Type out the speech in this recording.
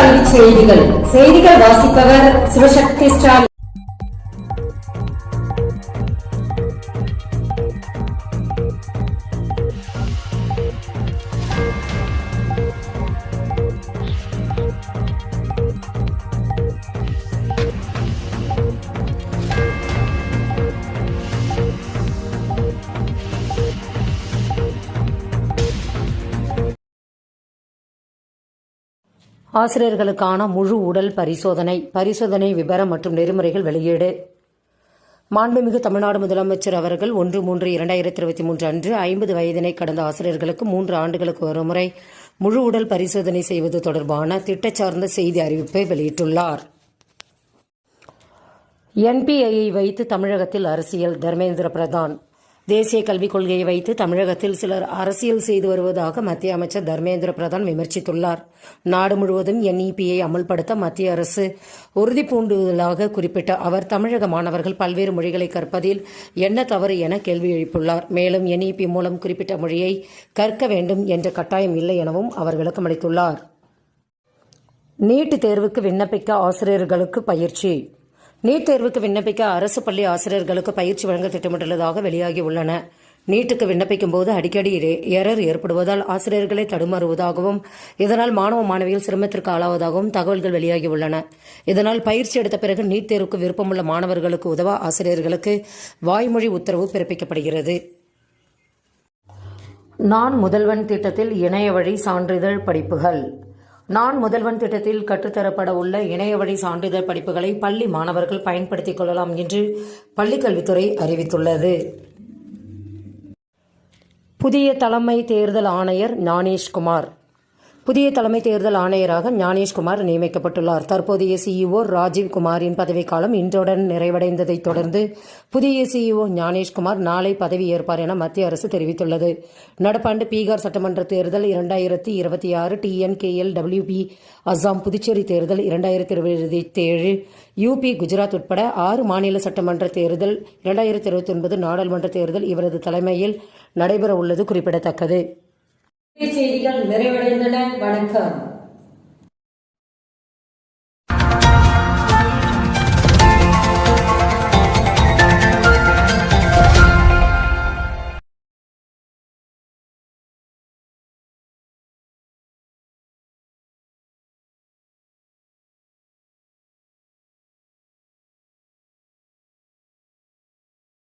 கல்வி செய்திகள். செய்திகள் வாசிப்பவர் சிவசக்தி ஸ்டாலின். ஆசிரியர்களுக்கான முழு உடல் பரிசோதனை விபரம் மற்றும் நெறிமுறைகள் வெளியீடு. மாண்புமிகு தமிழ்நாடு முதலமைச்சர் அவர்கள் 1/3/2023 அன்று 50 வயதினை கடந்த ஆசிரியர்களுக்கு 3 ஆண்டுகளுக்கு ஒருமுறை முழு உடல் பரிசோதனை செய்வது தொடர்பான திட்ட சார்ந்த செய்தி அறிவிப்பை வெளியிட்டுள்ளார். NPIயை வைத்து தமிழகத்தில் அரசியல். தர்மேந்திர பிரதான். தேசிய கல்விக் கொள்கையை வைத்து தமிழகத்தில் சிலர் அரசியல் செய்து வருவதாக மத்திய அமைச்சர் தர்மேந்திர பிரதான் விமர்சித்துள்ளார். நாடு முழுவதும் NEPயை அமல்படுத்த மத்திய அரசு உறுதி பூண்டுவதாக குறிப்பிட்ட அவர், தமிழக மாணவர்கள் பல்வேறு மொழிகளை கற்பதில் என்ன தவறு என கேள்வி எழுப்பியுள்ளார். மேலும் NEP மூலம் குறிப்பிட்ட மொழியை கற்க வேண்டும் என்ற கட்டாயம் இல்லை எனவும் அவர் விளக்கமளித்துள்ளார். நீட் தேர்வுக்கு விண்ணப்பிக்க ஆசிரியர்களுக்கு பயிற்சி. நீட் தேர்வுக்கு விண்ணப்பிக்க அரசு பள்ளி ஆசிரியர்களுக்கு பயிற்சி வழங்க திட்டமிட்டுள்ளதாக வெளியாகியுள்ளன. நீட்டுக்கு விண்ணப்பிக்கும் போது அடிக்கடி எரர் ஏற்படுவதால் ஆசிரியர்களை தடுமாறுவதாகவும் இதனால் மாணவ மாணவிகள் சிரமத்திற்கு ஆளாவதாகவும் தகவல்கள் வெளியாகியுள்ளன. இதனால் பயிற்சி எடுத்த பிறகு நீட் தேர்வுக்கு விருப்பமுள்ள மாணவர்களுக்கு உதவ ஆசிரியர்களுக்கு வாய்மொழி உத்தரவு பிறப்பிக்கப்படுகிறது. நான் முதல்வன் திட்டத்தில் இணைய வழி சான்றிதழ் படிப்புகள். நான் முதல்வன் திட்டத்தில் கற்றுத்தரப்பட உள்ள இணையவழி சான்றிதழ் படிப்புகளை பள்ளி மாணவர்கள் பயன்படுத்திக் கொள்ளலாம் என்று பள்ளிக்கல்வித்துறை அறிவித்துள்ளது. புதிய தலைமை தேர்தல் ஆணையர் ஞானேஷ்குமார். புதிய தலைமை தேர்தல் ஆணையராக ஞானேஷ்குமார் நியமிக்கப்பட்டுள்ளார். தற்போதைய CEO ராஜீவ் குமாரின் பதவிக்காலம் இன்றுடன் நிறைவடைந்ததைத் தொடர்ந்து புதிய CEO ஞானேஷ்குமார் நாளை பதவியேற்பார் என மத்திய அரசு தெரிவித்துள்ளது. நடப்பாண்டு பீகார் சட்டமன்ற தேர்தல் 2026, TNKL-WP அசாம் புதுச்சேரி தேர்தல் 2027, UP குஜராத் உட்பட 6 மாநில சட்டமன்ற தேர்தல் 2029 நாடாளுமன்ற தேர்தல் இவரது தலைமையில் நடைபெற உள்ளது குறிப்பிடத்தக்கது. செய்திகள் நிறைவடைந்தன. வணக்கம்.